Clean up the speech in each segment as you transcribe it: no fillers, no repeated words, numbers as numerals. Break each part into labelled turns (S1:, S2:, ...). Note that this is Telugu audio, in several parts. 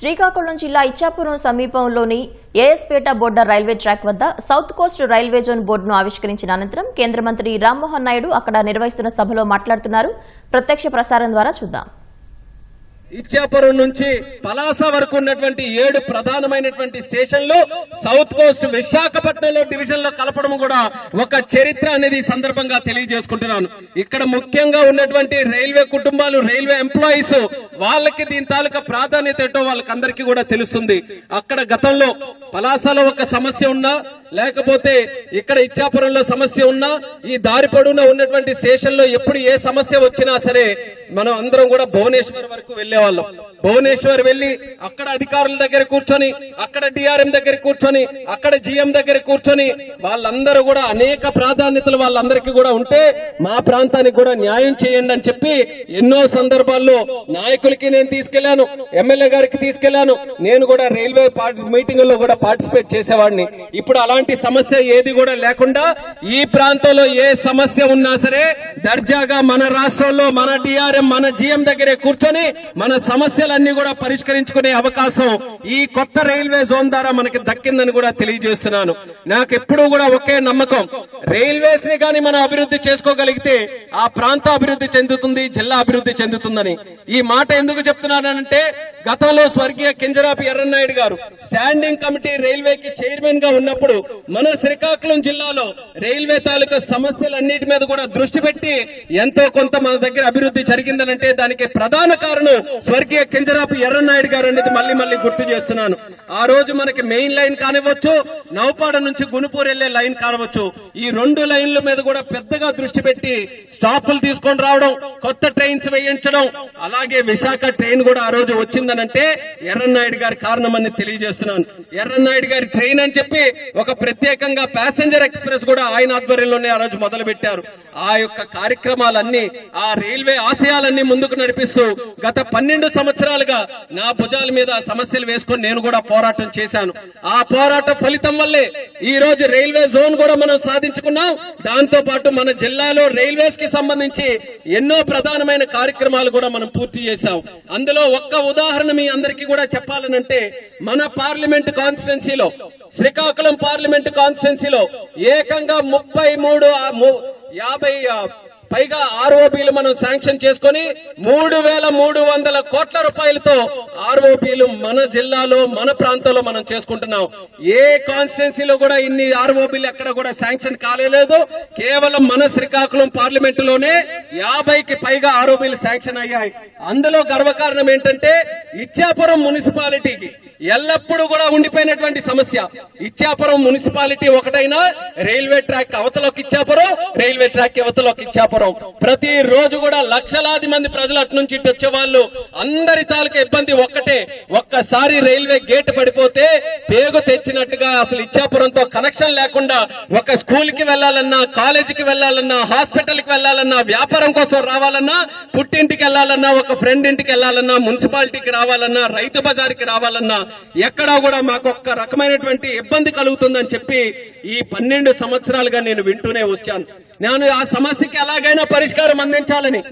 S1: శ్రీకాకుళం జిల్లా ఇచ్చాపురం సమీపంలోని ఏఎస్పేట బోర్డర్ రైల్వే ట్రాక్ వద్ద సౌత్ కోస్ట్ రైల్వే జోన్ బోర్డును ఆవిష్కరించిన అనంతరం కేంద్ర మంత్రి రామ్మోహన్ నాయుడు అక్కడ నిర్వహిస్తున్న సభలో మాట్లాడుతున్నారు. ప్రత్యక్ష ప్రసారం ద్వారా చూద్దాం.
S2: ఇచ్చాపురం నుంచి పలాస వరకు ఉన్నటువంటి 7 ప్రధానమైనటువంటి స్టేషన్లు సౌత్ కోస్ట్ విశాఖపట్నంలో డివిజన్ లో కలపడం కూడా ఒక చరిత్ర అనేది ఈ సందర్భంగా తెలియజేసుకుంటున్నాను. ఇక్కడ ముఖ్యంగా ఉన్నటువంటి రైల్వే కుటుంబాలు, రైల్వే ఎంప్లాయీస్, వాళ్ళకి దీని తాలూకా ప్రాధాన్యత ఏంటో వాళ్ళకందరికీ కూడా తెలుస్తుంది. అక్కడ గతంలో పలాసలో ఒక సమస్య ఉన్నా, లేకపోతే ఇక్కడ ఇచ్చాపురంలో సమస్య ఉన్నా, ఈ దారి పొడవునా ఉన్నటువంటి స్టేషన్ లో ఎప్పుడు ఏ సమస్య వచ్చినా సరే మనం అందరం కూడా భువనేశ్వర్ వరకు వెళ్లేవాళ్ళం. భువనేశ్వర్ వెళ్లి అక్కడ అధికారుల దగ్గర కూర్చొని, అక్కడ డిఆర్ఎం దగ్గర కూర్చొని, అక్కడ జిఎం దగ్గర కూర్చొని వాళ్ళందరూ కూడా అనేక ప్రాధాన్యతలు వాళ్ళందరికీ కూడా ఉంటే మా ప్రాంతానికి కూడా న్యాయం చేయండి అని చెప్పి ఎన్నో సందర్భాల్లో నాయకులకి నేను తీసుకెళ్లాను, ఎమ్మెల్యే గారికి తీసుకెళ్లాను. నేను కూడా రైల్వే మీటింగ్ లో కూడా పార్టిసిపేట్ చేసేవాడిని. ఇప్పుడు అలాంటి సమస్య ఏది కూడా లేకుండా ఈ ప్రాంతంలో ఏ సమస్య ఉన్నా సరే దర్జాగా మన రాష్ట్రంలో మన డిఆర్ఎం, మన జిఎం దగ్గరే కూర్చొని మన సమస్యలన్నీ కూడా పరిష్కరించుకునే అవకాశం ఈ కొత్త రైల్వే జోన్ ద్వారా మనకి దక్కిందని కూడా తెలియజేస్తున్నాను. నాకు ఎప్పుడూ కూడా ఒకే నమ్మకం, రైల్వేస్ ని కానీ మనం అభివృద్ధి చేసుకోగలిగితే ఆ ప్రాంత అభివృద్ధి చెందుతుంది, జిల్లా అభివృద్ధి చెందుతుందని. ఈ మాట ఎందుకు చెప్తున్నానంటే, గతంలో స్వర్గీయ కింజరాపు ఎర్రన్నాయుడు గారు స్టాండింగ్ కమిటీ రైల్వేకి చైర్మన్ గా ఉన్నప్పుడు మన శ్రీకాకుళం జిల్లాలో రైల్వే తాలూకా సమస్యలన్నిటి మీద కూడా దృష్టి పెట్టి ఎంతో కొంత మన దగ్గర అభివృద్ధి జరిగిందనంటే దానికి ప్రధాన కారణం స్వర్గీయ కింజరాపు ఎర్రన్నాయుడు గారు అనేది మళ్ళీ గుర్తు చేస్తున్నాను. ఆ రోజు మనకి మెయిన్ లైన్ కానివ్వచ్చు, నౌపాడ నుంచి గునుపూర్ వెళ్లే లైన్ కానివ్వచ్చు, ఈ 2 లైన్ల మీద కూడా పెద్దగా దృష్టి పెట్టి స్టాపులు తీసుకొని రావడం, కొత్త ట్రైన్స్ వేయించడం, అలాగే విశాఖ ట్రైన్ కూడా ఆ రోజు వచ్చిందనంటే ఎర్రన్నాయుడు గారి కారణమని తెలియజేస్తున్నాను. ఎర్రన్నాయుడు గారి ట్రైన్ అని చెప్పి ఒక ప్రత్యేకంగా ప్యాసింజర్ ఎక్స్ప్రెస్ కూడా ఆయన ఆధ్వర్యంలోనే ఆ రోజు మొదలు పెట్టారు. ఆ యొక్క కార్యక్రమాలన్నీ, ఆ రైల్వే ఆశయాలన్నీ ముందుకు నడిపిస్తూ గత 12 సంవత్సరాలుగా నా భుజాల మీద సమస్యలు వేసుకొని నేను కూడా పోరాటం చేశాను. ఆ పోరాట ఫలితం వల్లే ఈ రోజు రైల్వే జోన్ కూడా మనం సాధించుకున్నాం. దాంతో పాటు మన జిల్లాలో రైల్వేస్ కి సంబంధించి ఎన్నో ప్రధానమైన కార్యక్రమాలు కూడా మనం పూర్తి చేశాం. అందులో ఒక్క ఉదాహరణ మీ అందరికీ కూడా చెప్పాలనంటే, మన పార్లమెంట్ కాన్స్టిట్యున్సీలో, శ్రీకాకుళం పార్లమెంట్ కాన్స్టిట్యున్సీలో ఏకంగా 50 పైగా ఆర్ఓబీలు మనం శాంక్షన్ చేసుకుని 3,300 కోట్ల రూపాయలతో ఆర్ఓబీలు మన జిల్లాలో, మన ప్రాంతంలో మనం చేసుకుంటున్నాం. ఏ కాన్స్టిట్యున్సీలో కూడా ఇన్ని ఆర్ఓబీలు ఎక్కడ కూడా శాంక్షన్ కాలేదు. కేవలం మన శ్రీకాకుళం పార్లమెంటులోనే 50కి పైగా ఆర్ఓబీలు శాంక్షన్ అయ్యాయి. అందులో గర్వకారణం ఏంటంటే, ఇచ్చాపురం మున్సిపాలిటీకి ఎల్లప్పుడూ కూడా ఉండిపోయినటువంటి సమస్య, ఇచ్చాపురం మున్సిపాలిటీ ఒకటైనా రైల్వే ట్రాక్ అవతలోకి ఇచ్చాపురం, రైల్వే ట్రాక్ అవతలోకి ఇచ్చాపురం. ప్రతి రోజు కూడా లక్షలాది మంది ప్రజలు అటు నుంచి ఇటు వచ్చే వాళ్ళు అందరి తాలూకా ఇబ్బంది ఒక్కటే, ఒక్కసారి రైల్వే గేట్ పడిపోతే పేగు తెచ్చినట్టుగా అసలు ఇచ్చాపురంతో కనెక్షన్ లేకుండా ఒక స్కూల్ కి వెళ్లాలన్నా, కాలేజీకి వెళ్లాలన్నా, హాస్పిటల్ కి వెళ్లాలన్నా, వ్యాపారం కోసం రావాలన్నా, పుట్టింటికి వెళ్లాలన్నా, ఒక ఫ్రెండ్ ఇంటికి వెళ్లాలన్నా, మున్సిపాలిటీకి రావాలన్నా, రైతు బజార్కి రావాలన్నా ఎక్కడా కూడా మాకు ఒక్క రకమైనటువంటి ఇబ్బంది కలుగుతుందని చెప్పి ఈ 12 సంవత్సరాలుగా నేను వింటూనే వచ్చాను. నేను ఆ సమస్యకి ఎలాగైనా పరిష్కారం అందించాలని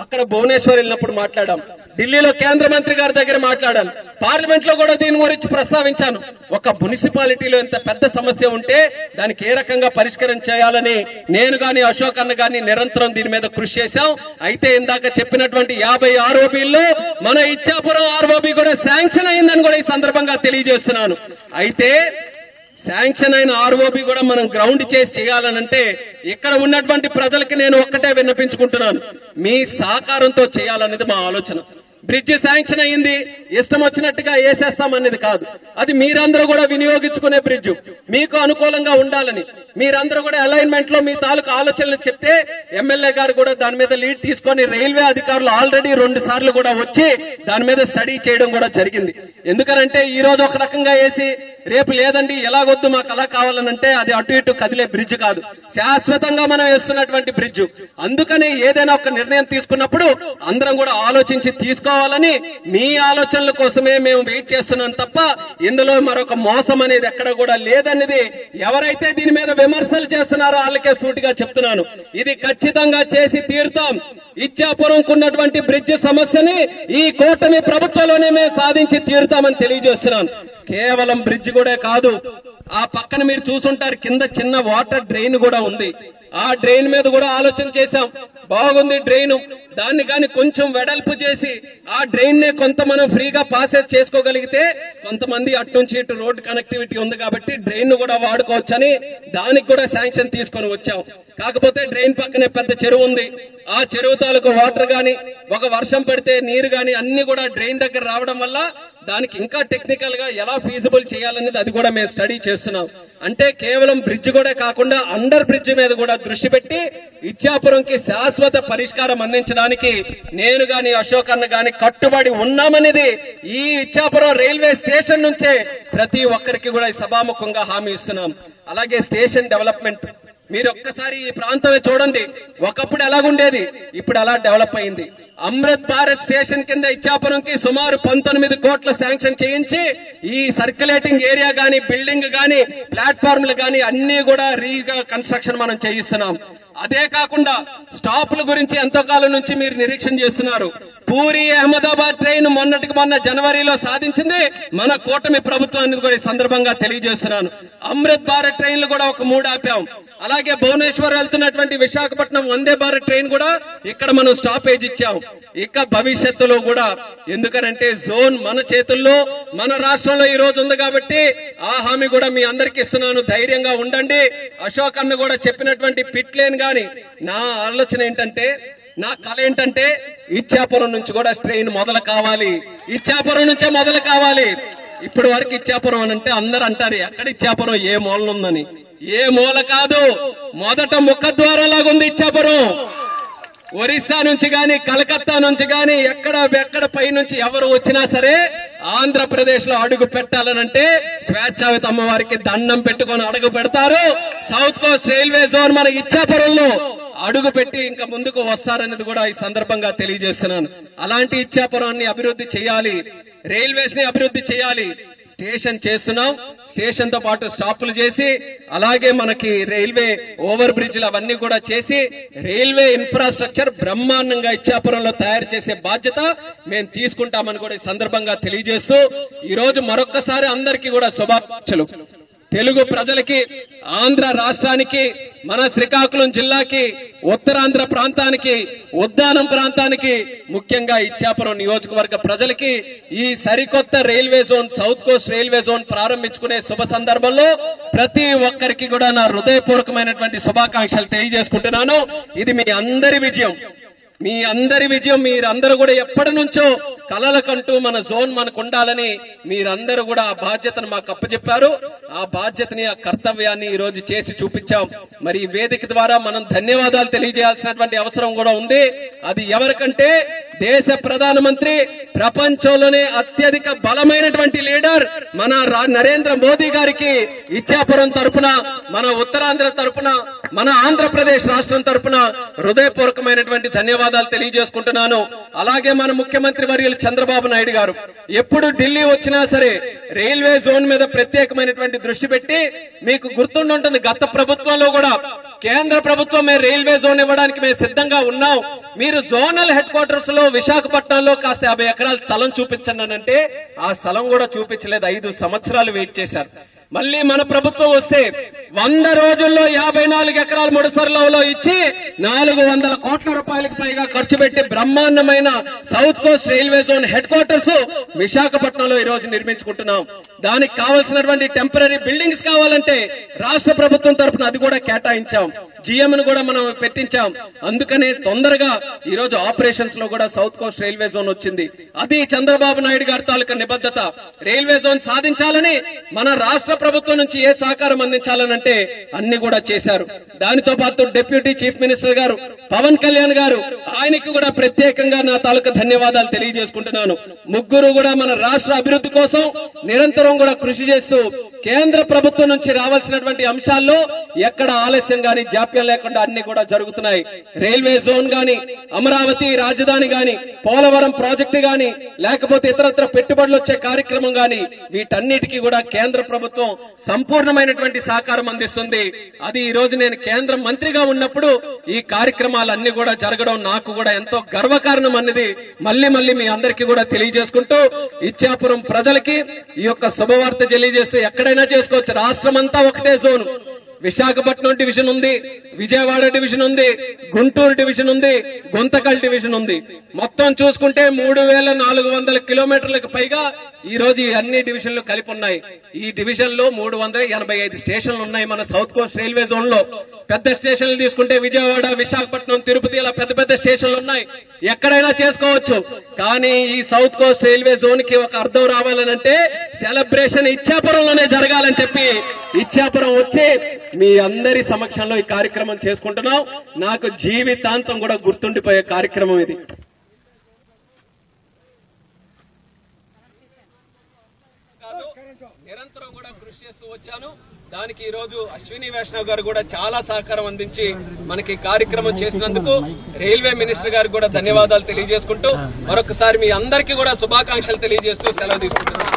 S2: అక్కడ భువనేశ్వర్ వెళ్ళినప్పుడు మాట్లాడాం, ఢిల్లీలో కేంద్ర మంత్రి గారి దగ్గర మాట్లాడాను, పార్లమెంట్ లో కూడా దీని గురించి ప్రస్తావించాను. ఒక మున్సిపాలిటీలో ఇంత పెద్ద సమస్య ఉంటే దానికి ఏ రకంగా పరిష్కారం చేయాలని నేను గాని, అశోక్ అన్న గాని నిరంతరం దీని మీద కృషి చేశాం. అయితే ఇందాక చెప్పినటువంటి 50 ఆర్ఓబీల్లో మన ఇచ్చాపురం ఆర్ఓబీ కూడా శాంక్షన్ అయిందని కూడా ఈ సందర్భంగా తెలియజేస్తున్నాను. అయితే శాంక్షన్ అయిన ఆర్ఓబీ కూడా మనం గ్రౌండ్ చేసి చేయాలనంటే ఇక్కడ ఉన్నటువంటి ప్రజలకి నేను ఒక్కటే విన్నపించుకుంటున్నాను, మీ సహకారంతో చేయాలనేది మా ఆలోచన. బ్రిడ్జ్ శాంక్షన్ అయ్యింది, ఇష్టం వచ్చినట్టుగా వేసేస్తామనేది కాదు. అది మీరందరూ కూడా వినియోగించుకునే బ్రిడ్జ్, మీకు అనుకూలంగా ఉండాలని మీరందరూ కూడా అలైన్మెంట్ లో మీ తాలూకు ఆలోచనలు చెప్తే ఎమ్మెల్యే గారు కూడా దాని మీద లీడ్ తీసుకొని రైల్వే అధికారులు ఆల్రెడీ 2 సార్లు కూడా వచ్చి దాని మీద స్టడీ చేయడం కూడా జరిగింది. ఎందుకనంటే ఈ రోజు ఒక రకంగా వేసి రేపు లేదండి ఎలాగొద్దు మాకు అలా కావాలనంటే అది అటు ఇటు కదిలే బ్రిడ్జ్ కాదు, శాశ్వతంగా మనం వేస్తున్నటువంటి బ్రిడ్జ్. అందుకని ఏదైనా ఒక నిర్ణయం తీసుకున్నప్పుడు అందరం కూడా ఆలోచించి తీసుకోవాలని మీ ఆలోచనల కోసమే మేము వెయిట్ చేస్తున్నాం తప్ప ఇందులో మరొక మోసం అనేది ఎక్కడ కూడా లేదనేది ఎవరైతే దీని మీద విమర్శలు చేస్తున్నారో వాళ్ళకే సూటిగా చెప్తున్నాను. ఇది ఖచ్చితంగా చేసి తీరుతాం. ఇచ్చాపురంకు ఉన్నటువంటి బ్రిడ్జ్ సమస్యని ఈ కూటమి ప్రభుత్వంలోనే మేము సాధించి తీరుతామని తెలియజేస్తున్నాను. కేవలం బ్రిడ్జ్ కూడా కాదు, ఆ పక్కన మీరు చూసుంటారు కింద చిన్న వాటర్ డ్రైన్ కూడా ఉంది. ఆ డ్రైన్ మీద కూడా ఆలోచన చేశాం. బాగుంది డ్రైన్, దాన్ని కానీ కొంచెం వెడల్పు చేసి ఆ డ్రైన్ నే కొంత మనం ఫ్రీగా పాసెస్ చేసుకోగలిగితే కొంతమంది అటు నుంచి ఇటు రోడ్ కనెక్టివిటీ ఉంది కాబట్టి డ్రైన్ కూడా వాడుకోవచ్చని దానికి కూడా శాంక్షన్ తీసుకొని వచ్చాం. కాకపోతే డ్రైన్ పక్కనే పెద్ద చెరువు ఉంది. ఆ చెరువు తాలూకు వాటర్ గాని ఒక వర్షం పడితే నీరు గాని అన్ని కూడా డ్రైన్ దగ్గర రావడం వల్ల దానికి ఇంకా టెక్నికల్ గా ఎలా ఫీజిబుల్ చేయాలనేది అది కూడా మేము స్టడీ చేస్తున్నాం. అంటే కేవలం బ్రిడ్జ్ కూడా కాకుండా అండర్ బ్రిడ్జ్ మీద కూడా దృష్టి పెట్టి ఇచ్చాపురంకి శాశ్వత పరిష్కారం అందించడానికి నేను గాని అశోక్ అన్న గాని కట్టుబడి ఉన్నామనేది ఈ ఇచ్చాపురం రైల్వే స్టేషన్ నుంచే ప్రతి ఒక్కరికి కూడా ఈ సభాముఖంగా హామీ ఇస్తున్నాం. అలాగే స్టేషన్ డెవలప్మెంట్ మీరు ఒక్కసారి ఈ ప్రాంతమే చూడండి. ఒకప్పుడు ఎలాగుండేది, ఇప్పుడు అలా డెవలప్ అయింది. అమృత్ భారత్ స్టేషన్ కింద ఇచ్చాపురంకి సుమారు 19 కోట్ల శాంక్షన్ చేయించి ఈ సర్క్యులేటింగ్ ఏరియా గాని బిల్డింగ్ గాని ప్లాట్ఫామ్లు గాని అన్ని కూడా కన్స్ట్రక్షన్ మనం చేయిస్తున్నాం. అదే కాకుండా స్టాప్ల గురించి ఎంతో కాలం నుంచి మీరు నిరీక్షణ చేస్తున్నారు. పూరి అహ్మదాబాద్ ట్రైన్ మొన్నటికి మొన్న జనవరిలో సాధించింది మన కూటమి ప్రభుత్వాన్ని కూడా ఈ సందర్భంగా తెలియజేస్తున్నాను. అమృత్ భారత్ ట్రైన్లు కూడా ఒక 3 ఆపాం. అలాగే భువనేశ్వర్ వెళ్తున్నటువంటి విశాఖపట్నం వందే భారత్ ట్రైన్ కూడా ఇక్కడ మనం స్టాపేజ్ ఇచ్చాం. ఇక భవిష్యత్తులో కూడా, ఎందుకనంటే జోన్ మన చేతుల్లో మన రాష్ట్రంలో ఈ రోజు ఉంది కాబట్టి ఆ హామీ కూడా మీ అందరికి ఇస్తున్నాను. ధైర్యంగా ఉండండి. అశోక్ అన్న కూడా చెప్పినటువంటి పిట్ లేన్ గాని నా ఆలోచన ఏంటంటే, నా కళ ఏంటంటే ఇచ్చాపురం నుంచి కూడా ట్రైన్ మొదలు కావాలి, ఇచ్చాపురం నుంచే మొదలు కావాలి. ఇప్పటి వరకు ఇచ్చాపురం అని అంటే అందరు అంటారు ఎక్కడ ఇచ్చాపురం ఏ మూల ఉందని. ఏ మూల కాదు, మొదట ముఖద్వారం లాగుంది ఇచ్చాపురం. ఒరిస్సా నుంచి గాని కలకత్తా నుంచి గాని ఎక్కడ పై నుంచి ఎవరు వచ్చినా సరే ఆంధ్రప్రదేశ్ లో అడుగు పెట్టాలనంటే స్వేచ్ఛాయుత అమ్మవారికి దండం పెట్టుకొని అడుగు పెడతారు. సౌత్ కోస్ట్ రైల్వే జోన్ మన ఇచ్చాపురంలో అడుగు పెట్టి ఇంకా ముందుకు వస్తారనేది కూడా ఈ సందర్భంగా తెలియజేస్తున్నాను. అలాంటి ఇచ్చాపురాన్ని అభివృద్ధి చేయాలి, రైల్వేస్ ని అభివృద్ధి చేయాలి. స్టేషన్ చేస్తున్నాం, స్టేషన్ తో పాటు స్టాపులు చేసి అలాగే మనకి రైల్వే ఓవర్ బ్రిడ్జ్లు అవన్నీ కూడా చేసి రైల్వే ఇన్ఫ్రాస్ట్రక్చర్ బ్రహ్మాండంగా ఇచ్చాపురంలో తయారు చేసే బాధ్యత మేము తీసుకుంటామని కూడా ఈ సందర్భంగా తెలియజేస్తూ ఈ రోజు మరొక్కసారి అందరికీ కూడా శుభాకాంక్షలు. తెలుగు ప్రజలకి, ఆంధ్ర రాష్ట్రానికి, మన శ్రీకాకుళం జిల్లాకి, ఉత్తరాంధ్ర ప్రాంతానికి, ఉద్దానం ప్రాంతానికి, ముఖ్యంగా ఇచ్చాపురం నియోజకవర్గ ప్రజలకి ఈ సరికొత్త railway zone south coast railway zone ప్రారంభించుకునే శుభ సందర్భంలో ప్రతి ఒక్కరికి కూడా నా హృదయపూర్వకమైనటువంటి శుభాకాంక్షలు తెలియజేసుకుంటున్నాను. ఇది మీ అందరి విజయం, మీ అందరి విజయం. మీరందరూ కూడా ఎప్పటి నుంచో కలలకంటూ మన జోన్ మనకు ఉండాలని మీరందరూ కూడా ఆ బాధ్యతను మాకు అప్పచెప్పారు. ఆ బాధ్యతని, ఆ కర్తవ్యాన్ని ఈ రోజు చేసి చూపించాం. మరి ఈ వేదిక ద్వారా మనం ధన్యవాదాలు తెలియజేయాల్సినటువంటి అవసరం కూడా ఉంది. అది ఎవరికంటే దేశ ప్రధానమంత్రి, ప్రపంచంలోనే అత్యధిక బలమైనటువంటి లీడర్ మన నరేంద్ర మోదీ గారికి ఇచ్చాపురం తరపున, మన ఉత్తరాంధ్ర తరపున, మన ఆంధ్రప్రదేశ్ రాష్ట్రం తరపున హృదయపూర్వకమైనటువంటి ధన్యవాదాలు తెలియజేసుకుంటున్నాను. అలాగే మన ముఖ్యమంత్రి వర్యులు చంద్రబాబు నాయుడు గారు ఎప్పుడు ఢిల్లీ వచ్చినా సరే రైల్వే జోన్ మీద ప్రత్యేకమైనటువంటి దృష్టి పెట్టి, మీకు గుర్తుంటుంది గత ప్రభుత్వంలో కూడా కేంద్ర ప్రభుత్వం మేము రైల్వే జోన్ ఇవ్వడానికి మేము సిద్ధంగా ఉన్నాం, మీరు జోనల్ హెడ్ క్వార్టర్స్ లో విశాఖపట్నంలో కాస్త 50 ఎకరాల స్థలం చూపించండి అంటే ఆ స్థలం కూడా చూపించలేదు. 5 సంవత్సరాలు వెయిట్ చేశారు. మళ్ళీ మన ప్రభుత్వం వస్తే 100 రోజుల్లో 54 ఎకరాలు ముడసర్లలో ఇచ్చి 400 కోట్ల రూపాయలకు పైగా ఖర్చు పెట్టి బ్రహ్మాండమైన south coast railway zone head quarters విశాఖపట్నంలో ఈ రోజు నిర్మించుకుంటున్నాం. దానికి కావాల్సినటువంటి టెంపరీ బిల్డింగ్స్ కావాలంటే రాష్ట్ర ప్రభుత్వం తరఫున అది కూడా కేటాయించాం. జిఎం ను కూడా మనం పెట్టించాం. అందుకనే తొందరగా ఈ రోజు ఆపరేషన్స్ లో కూడా సౌత్ కోస్ట్ రైల్వే జోన్ వచ్చింది. అది చంద్రబాబు నాయుడు గారి తాలూకా నిబద్ధత. రైల్వే జోన్ సాధించాలని మన రాష్ట్ర ప్రభుత్వం నుంచి ఏ సహకారం అందించాలనంటే అన్ని కూడా చేశారు. దానితో పాటు డిప్యూటీ చీఫ్ మినిస్టర్ గారు పవన్ కళ్యాణ్ గారు, ఆయనకి కూడా ప్రత్యేకంగా నా తాలూకా ధన్యవాదాలు తెలియజేసుకుంటున్నాను. ముగ్గురు కూడా మన రాష్ట్ర అభివృద్ధి కోసం నిరంతరం కూడా కృషి చేస్తూ కేంద్ర ప్రభుత్వం నుంచి రావాల్సినటువంటి అంశాల్లో ఎక్కడ ఆలస్యం గాని జాప్యం లేకుండా అన్ని కూడా జరుగుతున్నాయి. రైల్వే జోన్ గాని, అమరావతి రాజధాని గాని, పోలవరం ప్రాజెక్టు గాని, లేకపోతే ఇతరత్ర పెట్టుబడులు వచ్చే కార్యక్రమం గాని, వీటన్నిటికీ కూడా కేంద్ర ప్రభుత్వం సంపూర్ణమైనటువంటి సహకారం అందిస్తుంది. అది ఈ రోజు నేను కేంద్ర మంత్రిగా ఉన్నప్పుడు ఈ కార్యక్రమాలన్నీ కూడా జరగడం నాకు కూడా ఎంతో గర్వకారణం అన్నది మళ్ళీ మీ అందరికీ కూడా తెలియజేసుకుంటూ, ఇచ్చాపురం ప్రజలకి ఈ యొక్క శుభవార్త తెలియజేస్తూ ఎక్కడైనా చేసుకోవచ్చు. రాష్ట్రం అంతా ఒకటే జోన్. విశాఖపట్నం డివిజన్ ఉంది, విజయవాడ డివిజన్ ఉంది, గుంటూరు డివిజన్ ఉంది, గుంతకల్ డివిజన్ ఉంది. మొత్తం చూసుకుంటే 3400 కిలోమీటర్లకు పైగా ఈ రోజు ఈ అన్ని డివిజన్లు కలిపి ఉన్నాయి. ఈ డివిజన్ లో 385 స్టేషన్లు ఉన్నాయి మన సౌత్ కోస్ట్ రైల్వే జోన్ లో. పెద్ద స్టేషన్లు తీసుకుంటే విజయవాడ, విశాఖపట్నం, తిరుపతి ఇలా పెద్ద స్టేషన్లు ఉన్నాయి. ఎక్కడైనా చేసుకోవచ్చు. కానీ ఈ సౌత్ కోస్ట్ రైల్వే జోన్ కి ఒక అర్థం రావాలనంటే సెలబ్రేషన్ ఇచ్చాపురంలోనే జరగాలని చెప్పి ఇచ్చాపురం వచ్చి మీ అందరి సమక్షంలో ఈ కార్యక్రమం చేసుకుంటున్నాం. నాకు జీవితాంతం కూడా గుర్తుండిపోయే కార్యక్రమం ఇది. నిరంతరం కూడా కృషి చేస్తూ వచ్చాను. దానికి ఈ రోజు అశ్విని వైష్ణవ్ గారు కూడా చాలా సహకారం అందించి మనకి కార్యక్రమం చేసినందుకు రైల్వే మినిస్టర్ గారికి కూడా ధన్యవాదాలు తెలియజేసుకుంటూ మరొకసారి మీ అందరికీ కూడా శుభాకాంక్షలు తెలియజేస్తూ సెలవు తీసుకుంటున్నాను.